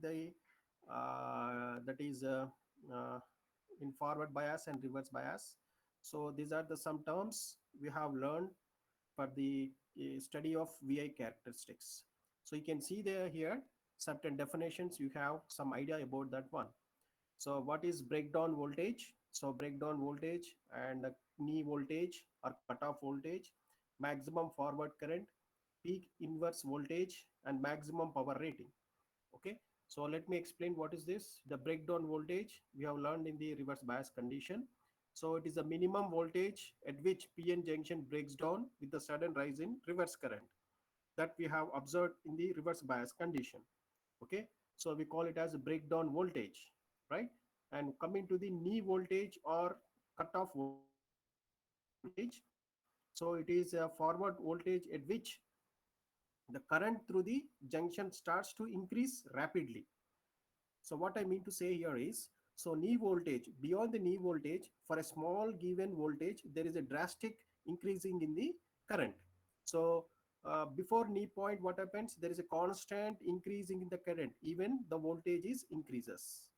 the that is uh, in forward bias and reverse bias. So these are the some terms we have learned for the study of VI characteristics. So you can see there here certain definitions. You have some idea about that one. So what is breakdown voltage? So breakdown voltage and knee voltage or cutoff voltage, maximum forward current, peak inverse voltage, and maximum power rating. Okay, so let me explain what is this. The breakdown voltage we have learned in the reverse bias condition. So it is a minimum voltage at which PN junction breaks down with a sudden rise in reverse current that we have observed in the reverse bias condition. Okay, so we call it as a breakdown voltage, right? And coming to the knee voltage or cutoff voltage, so it is a forward voltage at which the current through the junction starts to increase rapidly. So what I mean to say here is, so knee voltage, beyond the knee voltage, for a small given voltage, there is a drastic increasing in the current. So before knee point, what happens? There is a constant increasing in the current, even the voltage is increases.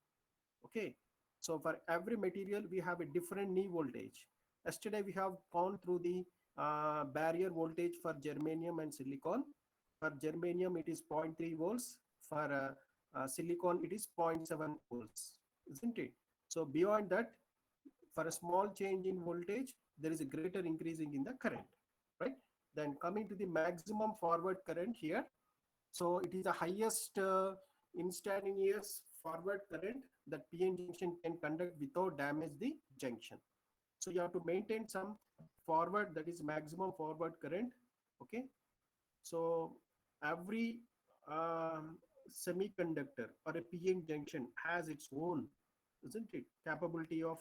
Okay. So for every material, we have a different knee voltage. Yesterday, we have gone through the barrier voltage for germanium and silicon. For germanium, it is zero point 0.3 volts. For silicon, it is zero point 0.7 volts, isn't it? So beyond that, for a small change in voltage, there is a greater increasing in the current, right? Then coming to the maximum forward current here. So it is the highest instantaneous forward current that PN junction can conduct without damage the junction. So you have to maintain some forward, that is maximum forward current. Okay, so every semiconductor or a PN junction has its own, isn't it, capability of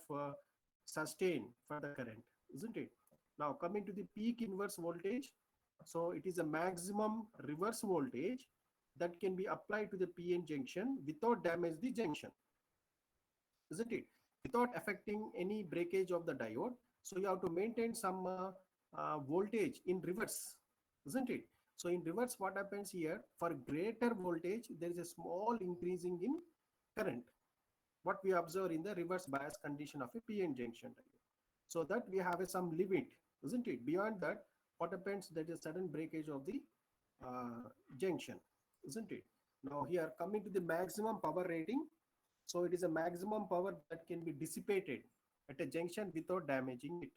sustain for the current, isn't it? Now coming to the peak inverse voltage, so it is a maximum reverse voltage that can be applied to the PN junction without damage the junction, isn't it? Without affecting any breakage of the diode. So you have to maintain some voltage in reverse, isn't it? So in reverse, what happens here? For greater voltage, there is a small increasing in current. What we observe in the reverse bias condition of a PN junction diode. So that we have some limit, isn't it? Beyond that, what happens? There is a sudden breakage of the junction, isn't it? Now here coming to the maximum power rating. So it is a maximum power that can be dissipated at a junction without damaging it.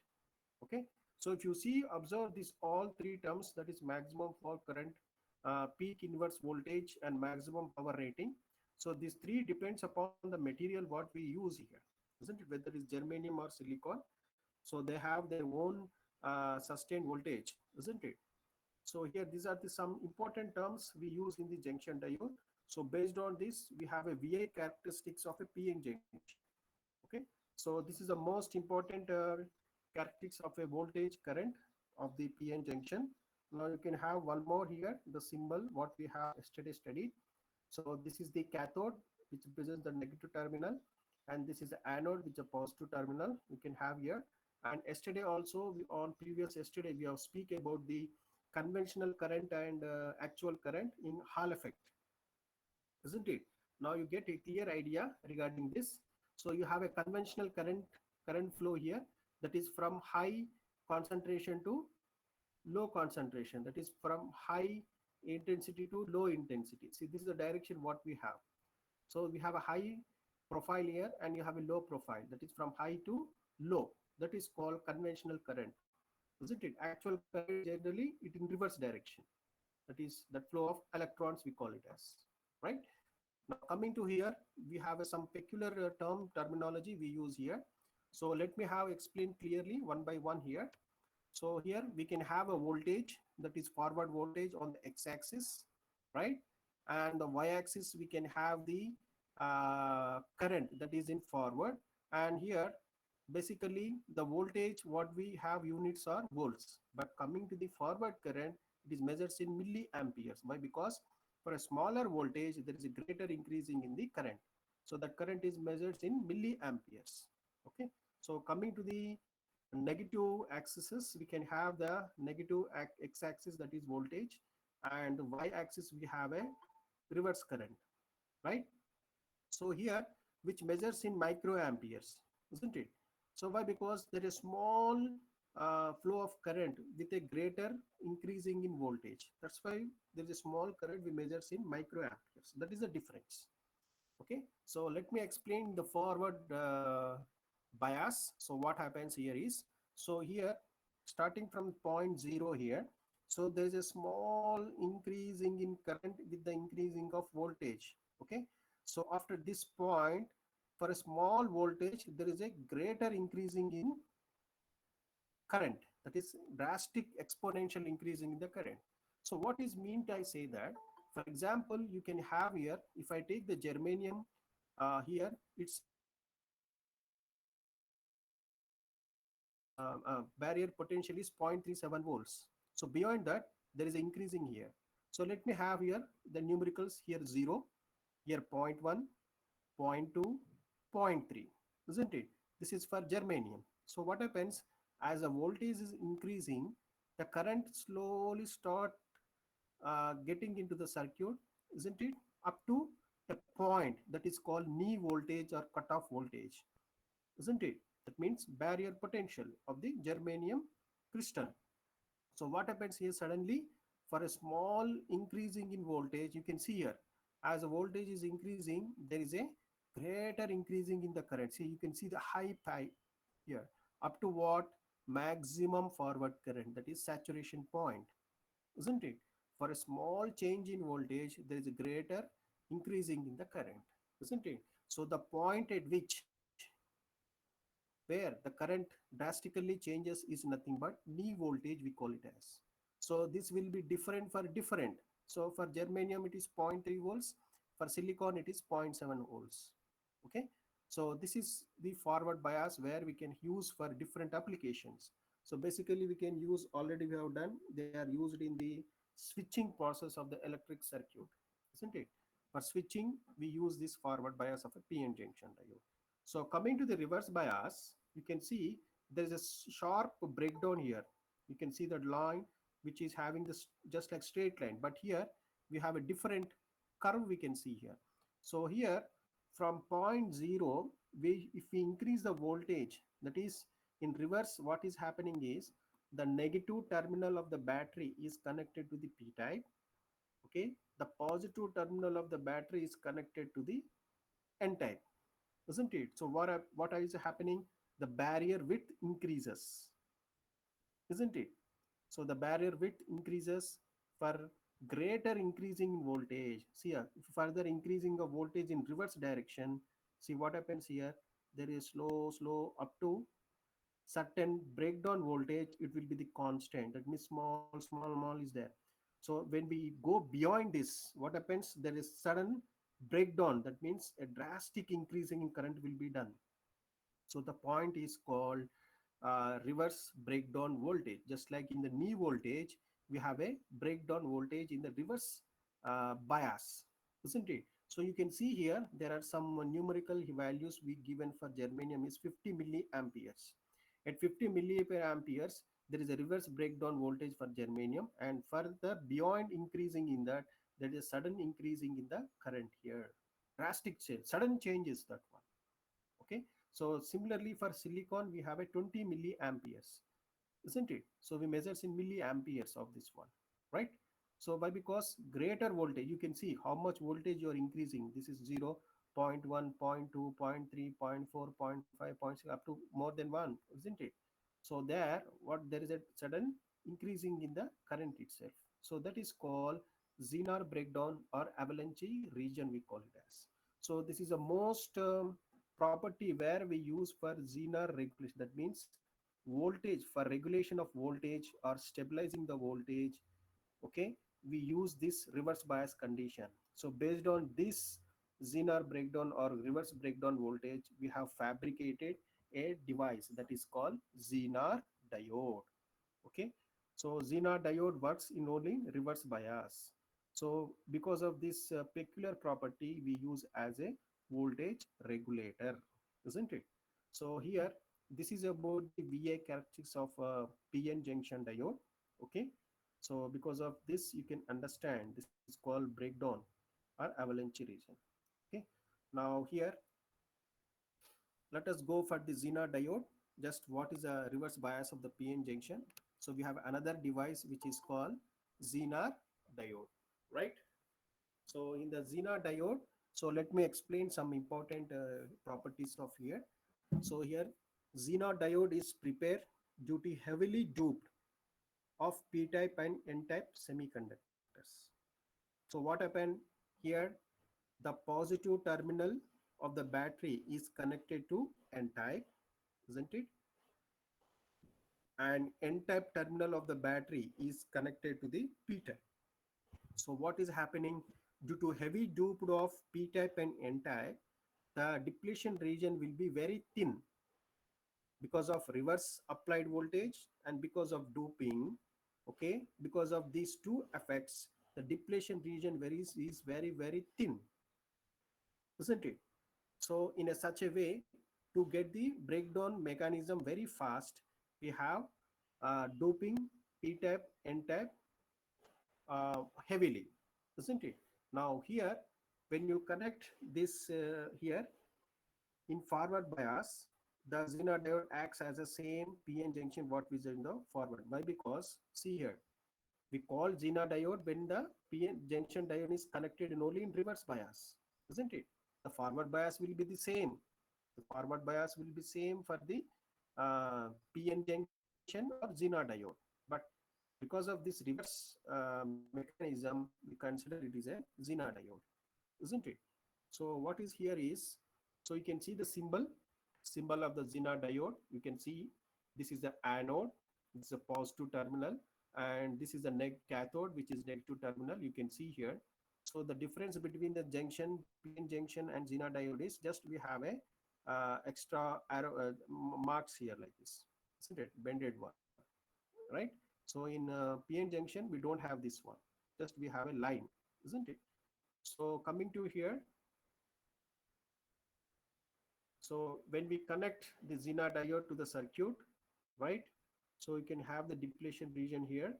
Okay. So if you see, observe this all three terms, that is maximum for current, peak inverse voltage, and maximum power rating. So these three depends upon the material what we use here, isn't it? Whether it's germanium or silicon. So they have their own sustained voltage, isn't it? So here, these are the some important terms we use in the junction diode. So based on this, we have a VI characteristics of a PN junction. Okay. So this is the most important characteristics of a voltage current of the PN junction. Now you can have one more here, the symbol what we have yesterday studied. So this is the cathode, which represents the negative terminal, and this is the anode, which is a positive terminal we can have here. And yesterday also, on previous yesterday, we have speak about the conventional current and actual current in Hall effect, isn't it? Now you get a clear idea regarding this. So you have a conventional current flow here, that is from high concentration to low concentration, that is from high intensity to low intensity. See, this is the direction what we have. So we have a high profile here and you have a low profile, that is from high to low. That is called conventional current, isn't it? Actual current is generally it in reverse direction. That is that flow of electrons we call it as, right? Now coming to here, we have some peculiar term terminology we use here. So let me have explained clearly one by one here. So here we can have a voltage, that is forward voltage on the x-axis, right? And the y-axis we can have the current that is in forward. And here basically the voltage what we have units are volts. But coming to the forward current, it is measured in milliamperes. Why? Because for a smaller voltage there is a greater increasing in the current. So the current is measured in milliamperes. Okay. So coming to the negative axis, we can have the negative x-axis, that is voltage, and y-axis we have a reverse current. right? So here, which measures in microamperes, isn't it? So why? Because there is small flow of current with a greater increasing in voltage. That's why there is a small current we measures in microamperes. That is the difference. Okay, so let me explain the forward bias. So what happens here is, so here starting from point 0 here, so there is a small increasing in current with the increasing of voltage. Okay, so after this point, for a small voltage there is a greater increasing in current, that is drastic exponential increasing in the current. So what is meant I say that, for example, you can have here, if I take the germanium here, its barrier potential is 0.37 volts. So beyond that, there is increasing here. So let me have here the numericals here 0, here zero point 0.1, zero point 0.2, zero point 0.3, isn't it? This is for germanium. So what happens as the voltage is increasing, the current slowly start getting into the circuit, isn't it? Up to a point that is called knee voltage or cutoff voltage, isn't it? That means barrier potential of the germanium crystal. So what happens here suddenly, for a small increasing in voltage, you can see here, as the voltage is increasing, there is a greater increasing in the current. See, you can see the high pipe here, up to what? Maximum forward current, that is saturation point, isn't it? For a small change in voltage, there is a greater increasing in the current, isn't it? So the point at which where the current drastically changes is nothing but knee voltage, we call it as. So this will be different for different. So for germanium it is zero point 0.3 volts, for silicon it is zero point 0.7 volts. Okay, so this is the forward bias where we can use for different applications. So basically we can use, already we have done, they are used in the switching process of the electric circuit, isn't it? For switching we use this forward bias of a PN junction diode. So coming to the reverse bias, you can see there is a sharp breakdown here. You can see that line which is having this just like straight line, but here we have a different curve we can see here. So here from point 0, if we increase the voltage, that is in reverse, what is happening is the negative terminal of the battery is connected to the P type. Okay, the positive terminal of the battery is connected to the N type, isn't it? So what is happening? The barrier width increases, isn't it? So the barrier width increases for greater increasing in voltage. See here, further increasing of voltage in reverse direction. See what happens here. There is slow up to certain breakdown voltage. It will be the constant. That means small is there. So when we go beyond this, what happens? There is sudden breakdown. That means a drastic increasing in current will be done. So the point is called reverse breakdown voltage. Just like in the knee voltage, we have a breakdown voltage in the reverse bias, isn't it? So you can see here, there are some numerical values we given for germanium is 50 milliamperes. At 50 milliamperes, there is a reverse breakdown voltage for germanium, and further beyond increasing in that, there is a sudden increasing in the current here. Drastic change, sudden changes that one. Okay, so similarly for silicon we have a 20 milliamperes, isn't it? So we measures in milliamperes of this one, right? So by, because greater voltage, you can see how much voltage you are increasing. This is 0 point 0.1, 0.2, 0.3, 0.4, 0.5, 0.6, up to more than 1, isn't it? So there, what, there is a sudden increasing in the current itself. So that is called Zener breakdown or avalanche region, we call it as. So this is the most property where we use for Zener regulation. That means voltage, for regulation of voltage or stabilizing the voltage. Okay, we use this reverse bias condition. So based on this Zener breakdown or reverse breakdown voltage, we have fabricated a device that is called Zener diode. Okay, so Zener diode works in only reverse bias. So because of this peculiar property, we use as a voltage regulator, isn't it? So here, this is about the VA characteristics of PN junction diode. Okay, so because of this, you can understand this is called breakdown or avalanche region. Now here, let us go for the Zener diode. Just what is a reverse bias of the PN junction? So we have another device which is called Zener diode, right? So in the Zener diode, so let me explain some important properties of here. So here, Zener diode is prepared due to heavily doped of p-type and n-type semiconductors. So what happened here? The positive terminal of the battery is connected to n-type, isn't it? And n-type terminal of the battery is connected to the p-type. So what is happening? Due to heavy doped of p-type and n-type, the depletion region will be very thin because of reverse applied voltage and because of doping. Okay, because of these two effects, the depletion region is very thin, isn't it? So in a such a way, to get the breakdown mechanism very fast, we have doping p-type n-type heavily, isn't it? Now here, when you connect this here in forward bias, the Zener diode acts as the same PN junction what we said in the forward. Why? Because see here, we call Zener diode when the PN junction diode is connected only in reverse bias, isn't it? The forward bias will be the same. The forward bias will be same for the PN junction or Zener diode. But because of this reverse mechanism, we consider it is a Zener diode, isn't it? So what is here is, so you can see the symbol of the Zener diode. You can see this is the anode, this is a positive terminal, and this is the cathode, which is negative terminal. You can see here. So the difference between the junction, PN junction and Zener diode is just we have a extra arrow marks here like this, isn't it? Bended one, right? So in PN junction, we don't have this one. Just we have a line, isn't it? So coming to here, so when we connect the Zener diode to the circuit, right? So you can have the depletion region here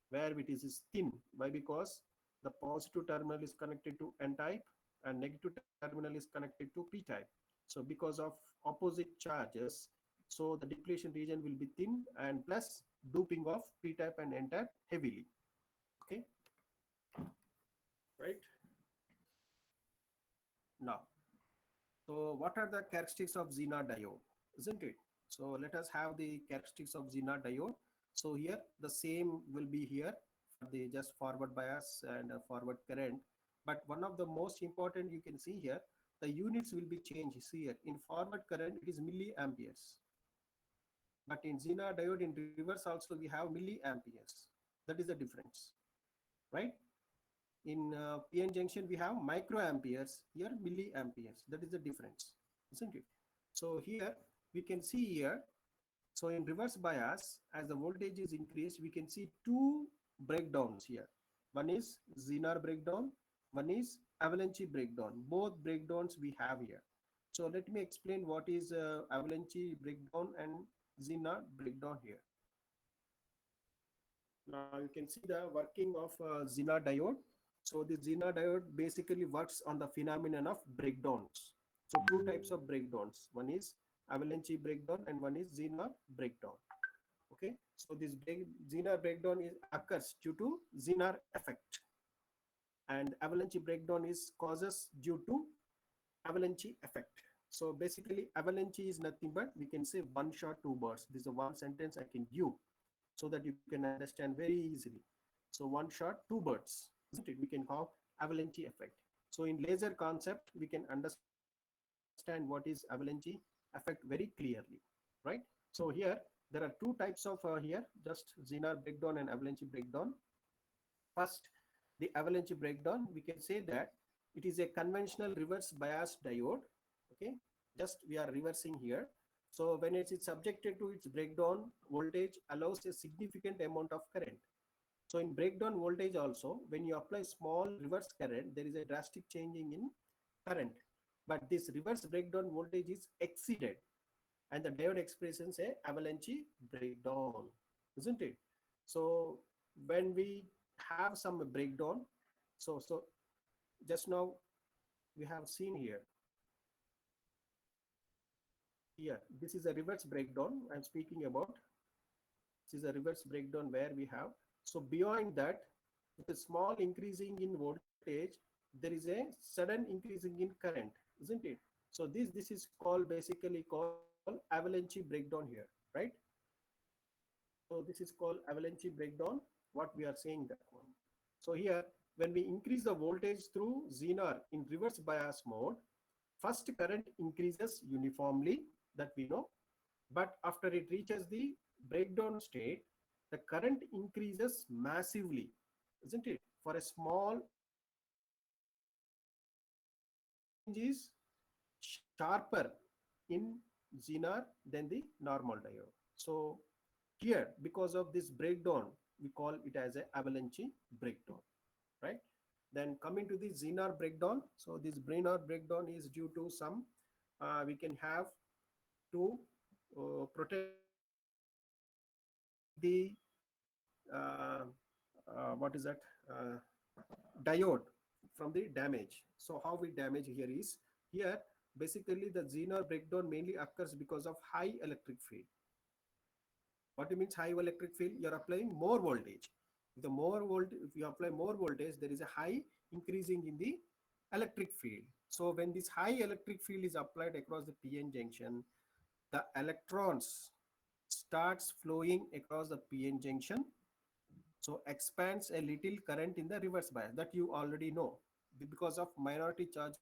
where it is thin. Why? Because the positive terminal is connected to n-type and negative terminal is connected to p-type. So because of opposite charges, so the depletion region will be thin and plus doping of p-type and n-type heavily. Okay, right? Now, so what are the characteristics of Zener diode, isn't it? So let us have the characteristics of Zener diode. So here the same will be here for the just forward bias and forward current. But one of the most important, you can see here, the units will be changed. See here, in forward current it is milliamperes, but in Zener diode in reverse also we have milliamperes. That is the difference, right? In PN junction we have microamperes, here milliamperes. That is the difference, isn't it? So here we can see here, so in reverse bias, as the voltage is increased, we can see two breakdowns here. One is Zener breakdown, one is avalanche breakdown. Both breakdowns we have here. So let me explain what is avalanche breakdown and Zener breakdown here. Now you can see the working of Zener diode. So the Zener diode basically works on the phenomenon of breakdowns. So two types of breakdowns. One is avalanche breakdown and one is Zener breakdown. Okay, so this Zener breakdown is occurs due to Zener effect, and avalanche breakdown is causes due to avalanche effect. So basically avalanche is nothing but we can say one shot two birds. This is a one sentence I can give so that you can understand very easily. So one shot two birds, isn't it? We can call avalanche effect. So in laser concept we can understand what is avalanche effect very clearly, right? So here there are two types of here, just Zener breakdown and avalanche breakdown. First, the avalanche breakdown, we can say that it is a conventional reverse bias diode. Okay, just we are reversing here. So when it is subjected to its breakdown, voltage allows a significant amount of current. So in breakdown voltage also, when you apply small reverse current, there is a drastic changing in current. But this reverse breakdown voltage is exceeded, and the diode expressions a avalanche breakdown, isn't it? So when we have some breakdown, so just now we have seen here. here. This is a reverse breakdown I'm speaking about. This is a reverse breakdown where we have. So beyond that, with a small increasing in voltage, there is a sudden increasing in current, isn't it? So this is called basically called avalanche breakdown here, right? So this is called avalanche breakdown. What we are saying that one. So here, when we increase the voltage through Zener in reverse bias mode, first current increases uniformly, that we know, but after it reaches the breakdown state, the current increases massively, isn't it? For a small increase, the change is sharper in Zener than the normal diode. So here, because of this breakdown, we call it as a avalanche breakdown, right? Then coming to the Zener breakdown. So this Zener breakdown is due to some, we can have to protect the what is that diode from the damage. So how we damage here is, here basically the Zener breakdown mainly occurs because of high electric field. What it means high electric field? You're applying more voltage. The more volt, if you apply more voltage, there is a high increasing in the electric field. So when this high electric field is applied across the PN junction, the electrons starts flowing across the PN junction, so expands a little current in the reverse bias, that you already know. Because of minority charge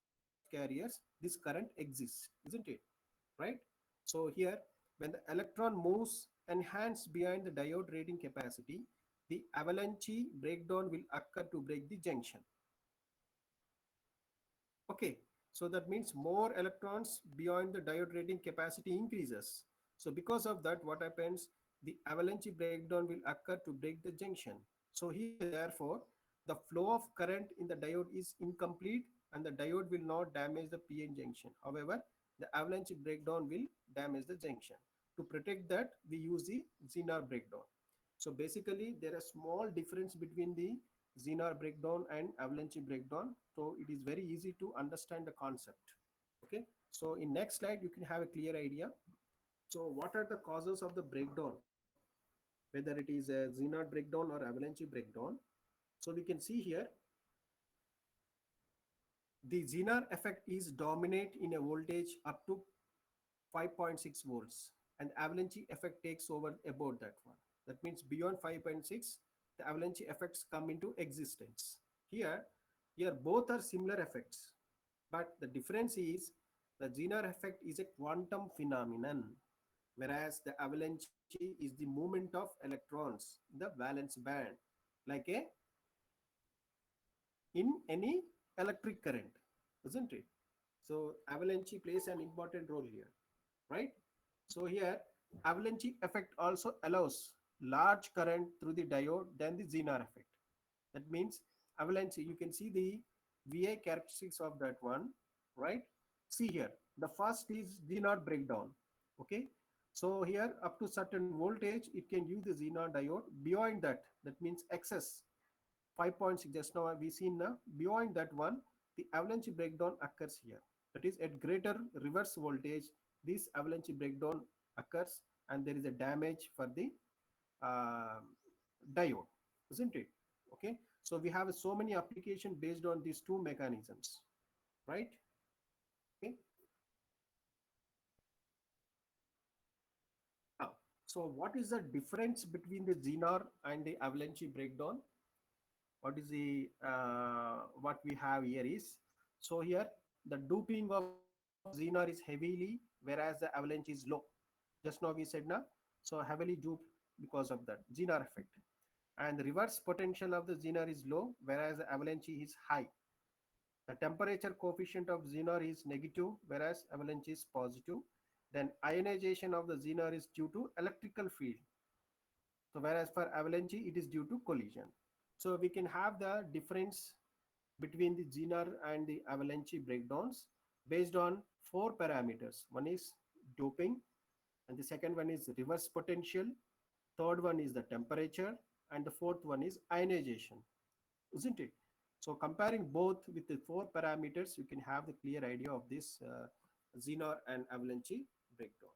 carriers, this current exists, isn't it? Right? So here, when the electron moves enhanced behind the diode rating capacity, the avalanche breakdown will occur to break the junction. Okay, so that means more electrons beyond the diode rating capacity increases. So because of that, what happens? The avalanche breakdown will occur to break the junction. So here, therefore, the flow of current in the diode is incomplete and the diode will not damage the PN junction. However, the avalanche breakdown will damage the junction. To protect that, we use the Zener breakdown. So basically, there is small difference between the Zener breakdown and avalanche breakdown. So it is very easy to understand the concept. Okay. So in next slide, you can have a clear idea. So what are the causes of the breakdown? Whether it is a Zener breakdown or avalanche breakdown. So we can see here, the Zener effect is dominate in a voltage up to 5.6 volts, and avalanche effect takes over about that one. That means beyond 5.6, the avalanche effects come into existence. Here, here both are similar effects, but the difference is the Zener effect is a quantum phenomenon, whereas the avalanche is the movement of electrons in the valence band, like a in any electric current, isn't it? So avalanche plays an important role here, right? So here, avalanche effect also allows large current through the diode than the Zener effect. That means avalanche, you can see the VI characteristics of that one, right? See here, the first is Zener breakdown, okay? So here, up to certain voltage, it can use the Zener diode. Beyond that, that means excess 5.6, just now we seen now, beyond that one, the avalanche breakdown occurs here. That is at greater reverse voltage, this avalanche breakdown occurs and there is a damage for the uh, diode, isn't it? Okay, so we have so many applications based on these two mechanisms, right? Okay. Now, so what is the difference between the Zener and the avalanche breakdown? What is the what we have here is, so here the doping of Zener is heavily, whereas the avalanche is low. Just now we said na, so heavily duped because of that Zener effect. And the reverse potential of the Zener is low, whereas the avalanche is high. The temperature coefficient of Zener is negative, whereas avalanche is positive. Then ionization of the Zener is due to electrical field. So whereas for avalanche, it is due to collision. So we can have the difference between the Zener and the avalanche breakdowns based on four parameters. One is doping, and the second one is reverse potential, third one is the temperature, and the fourth one is ionization, isn't it? So comparing both with the four parameters, you can have the clear idea of this Zener and avalanche breakdown,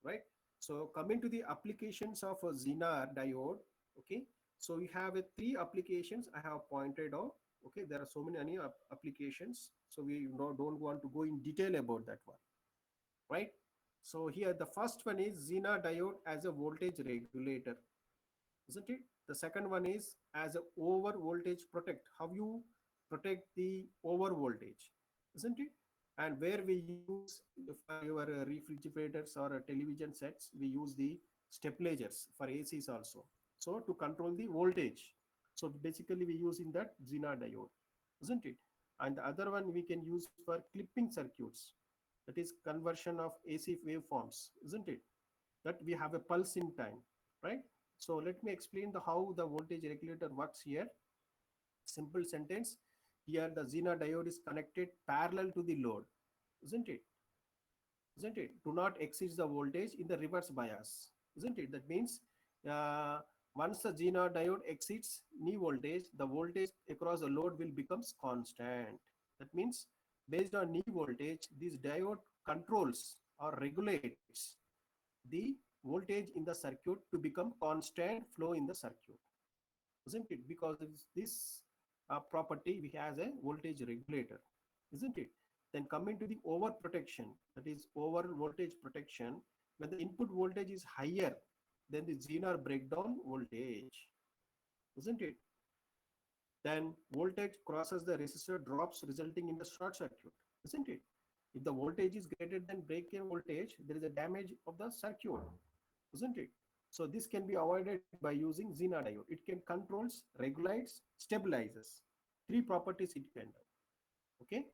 right? So coming to the applications of a Zener diode, okay. So we have three applications I have pointed out. Okay, there are so many applications. So we don't want to go in detail about that one, right? So here the first one is Zener diode as a voltage regulator, isn't it? The second one is as a over voltage protect. How you protect the over voltage, isn't it? And where we use for your refrigerators or television sets, we use the stabilizers for ACs also. So to control the voltage. So basically we use in that Zener diode, isn't it? And the other one we can use for clipping circuits. That is conversion of AC waveforms, isn't it? That we have a pulse in time, right? So let me explain the how the voltage regulator works here. Simple sentence. Here the Zener diode is connected parallel to the load, isn't it? Isn't it? Do not exceed the voltage in the reverse bias, isn't it? That means uh, once the Zener diode exceeds knee voltage, the voltage across the load will becomes constant. That means based on knee voltage, this diode controls or regulates the voltage in the circuit to become constant flow in the circuit, isn't it? Because of this property we has a voltage regulator, isn't it? Then coming to the overprotection, that is over voltage protection, when the input voltage is higher than the Zener breakdown voltage, isn't it? Then voltage crosses the resistor, drops, resulting in the short circuit, isn't it? If the voltage is greater than break-even voltage, there is a damage of the circuit, isn't it? So this can be avoided by using Zener diode. It can controls, regulates, stabilizes. Three properties it can do. Okay,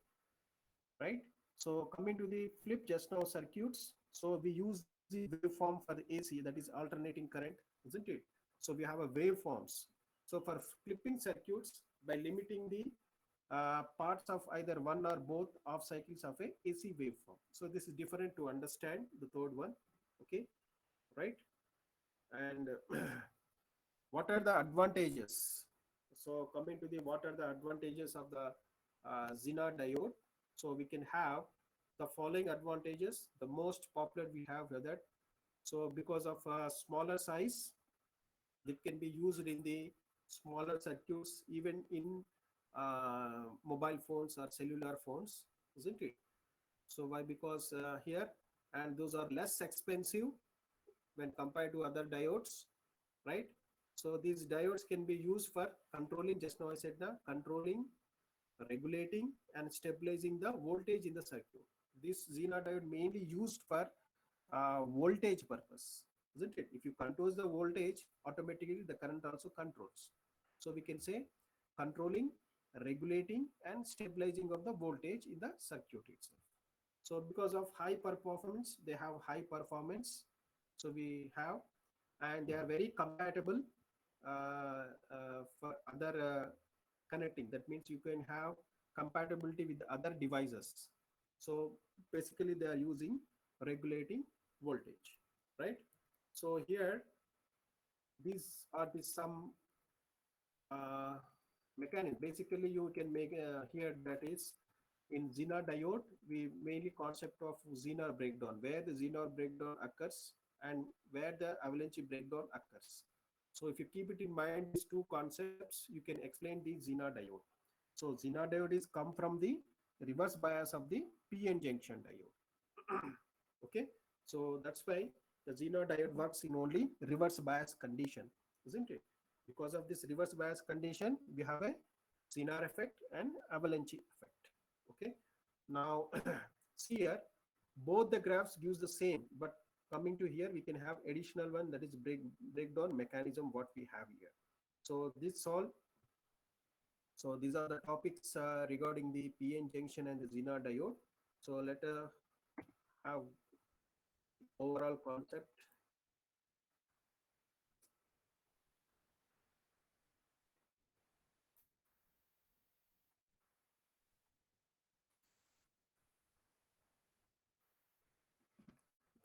right? So coming to the flip just now circuits. So we use the waveform for the AC, that is alternating current, isn't it? So we have a waveforms. So for flipping circuits, by limiting the parts of either one or both off cycles of a AC waveform. So this is different to understand the third one. Okay, right? And what are the advantages? So coming to the what are the advantages of the Zener diode? So we can have the following advantages. The most popular we have here that, so because of smaller size, it can be used in the smaller circuits, even in mobile phones or cellular phones, isn't it? So why? Because here, and those are less expensive when compared to other diodes, right? So these diodes can be used for controlling, just now I said the controlling, regulating and stabilizing the voltage in the circuit. This Zener diode mainly used for voltage purpose, isn't it? If you control the voltage, automatically the current also controls. So we can say controlling, regulating and stabilizing of the voltage in the circuit itself. So because of high performance, they have high performance. So we have, and they are very compatible for other connecting. That means you can have compatibility with other devices. So basically they are using regulating voltage, right? So here these are the some uh, mechanism. Basically you can make here, that is in Zener diode, we mainly concept of Zener breakdown, where the Zener breakdown occurs and where the avalanche breakdown occurs. So if you keep it in mind, these two concepts, you can explain the Zener diode. So Zener diode is come from the reverse bias of the PN junction diode. Okay, so that's why the Zener diode works in only reverse bias condition, isn't it? Because of this reverse bias condition, we have a Zener effect and avalanche effect. Okay, now see here, both the graphs gives the same, but coming to here we can have additional one, that is breakdown mechanism what we have here. So this all, so these are the topics regarding the PN junction and the Zener diode. So let us have overall concept.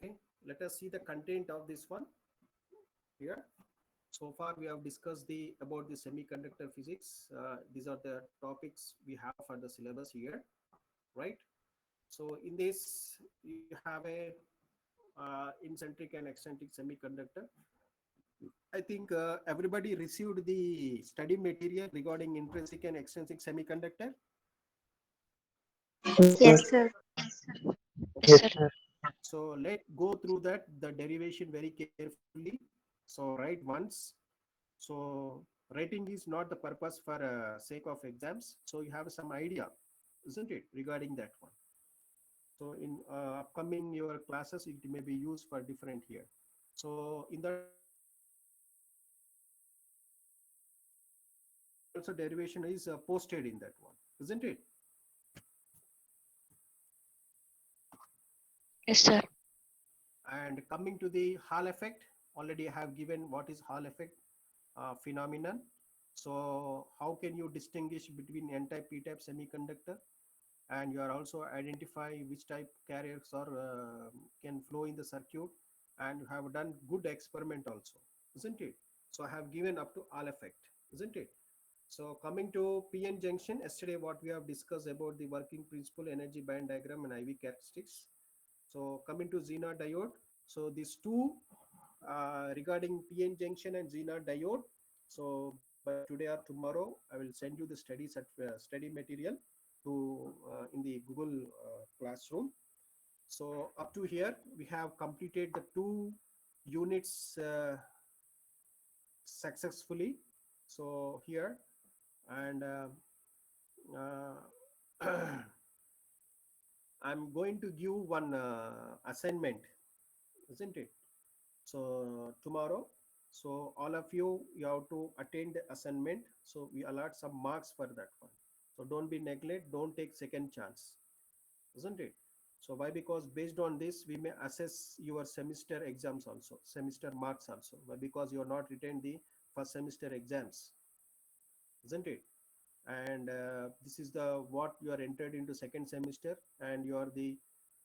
Okay, let us see the content of this one here. So far we have discussed the about the semiconductor physics. These are the topics we have for the syllabus here, right? So in this you have a intrinsic and extrinsic semiconductor. I think everybody received the study material regarding intrinsic and extrinsic semiconductor. Yes, Yes, sir. sir. Okay, Yes, sir. so let's go through that the derivation very carefully. So write once. So writing is not the purpose for sake of exams. So you have some idea, isn't it, regarding that one. So in upcoming your classes, it may be used for different here. So in that also derivation is posted in that one, isn't it? Yes, sir. And coming to the Hall effect, already I have given what is Hall effect phenomenon. So how can you distinguish between N-type, P-type semiconductor? And you are also identify which type carriers or can flow in the circuit, and you have done good experiment also, isn't it? So I have given up to Hall effect, isn't it? So coming to PN junction, yesterday what we have discussed about the working principle, energy band diagram and IV characteristics. So coming to Zener diode, so these two regarding PN junction and Zener diode. So by today or tomorrow, I will send you the study material to in the Google Classroom. So up to here, we have completed the two units successfully. So here and I'm going to give one assignment, isn't it? So tomorrow, so all of you, you have to attend the assignment. So we allot some marks for that one. So don't be neglect. Don't take second chance, isn't it? So why? Because based on this, we may assess your semester exams also, semester marks also. Why? Because you are not written the first semester exams, isn't it? And this is the what you are entered into second semester, and you are the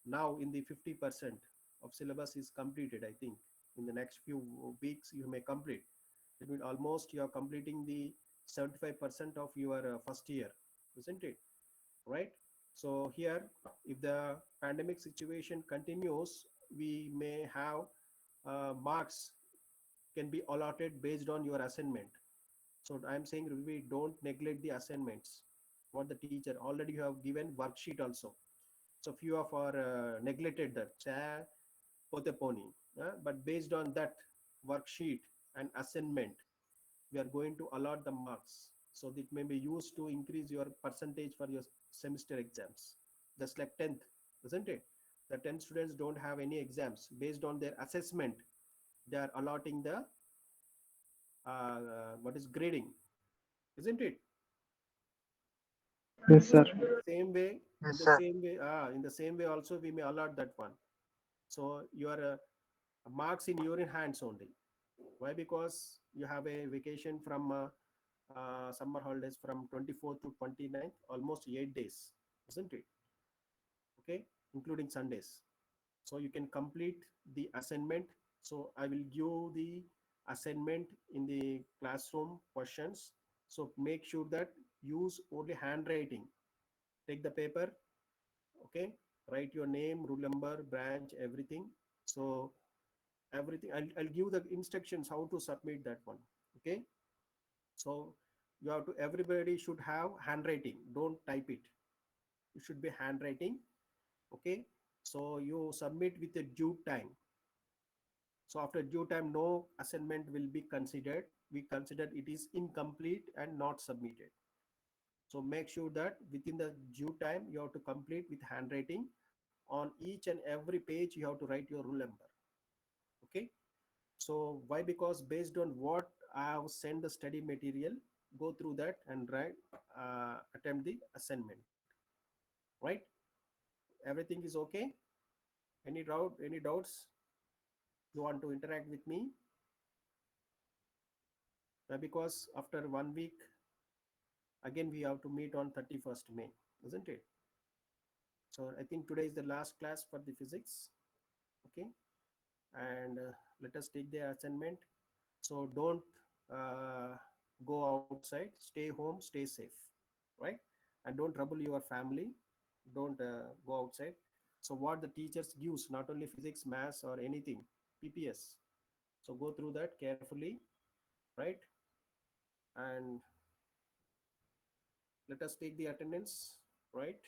now in the 50% of syllabus is completed. I think in the next few weeks you may complete. It means almost you are completing the 75% of your first year, isn't it? Right. So here, if the pandemic situation continues, we may have marks can be allotted based on your assignment. So I'm saying we don't neglect the assignments. What the teacher already you have given worksheet also. So few of our neglected that cha pote pony. But based on that worksheet and assignment, we are going to allot the marks. So it may be used to increase your percentage for your semester exams. Just like 10th, isn't it? The 10 students don't have any exams. Based on their assessment, they are allotting the what is grading, isn't it? yes, sir. Same way, in Yes, the sir. same way, in the same way also we may allot that one. So your marks in your hands only. Why? Because you have a vacation from summer holidays from 24th to 29th, almost 8 days, isn't it? Okay, including Sundays. So you can complete the assignment. So I will give the assignment in the classroom questions. So make sure that use only handwriting. Take the paper, okay, write your name, roll number, branch, everything. So everything, I'll give the instructions how to submit that one, okay. So you have to, everybody should have handwriting, don't type it, it should be handwriting, okay. So you submit with a due time. So after due time, no assignment will be considered. We consider it is incomplete and not submitted. So make sure that within the due time you have to complete with handwriting. On each and every page you have to write your rule number, okay. So why? Because based on what I have sent the study material, go through that and write, attempt the assignment, right? Everything is okay? Any doubt, any doubts? You want to interact with me? Because after 1 week, again we have to meet on 31st May, isn't it? So I think today is the last class for the physics, okay? And let us take the assignment. So don't uh, go outside, stay home, stay safe, right? And don't trouble your family. Don't go outside. So what the teachers gives, not only physics, maths or anything, PPS. So go through that carefully, right? And let us take the attendance, right?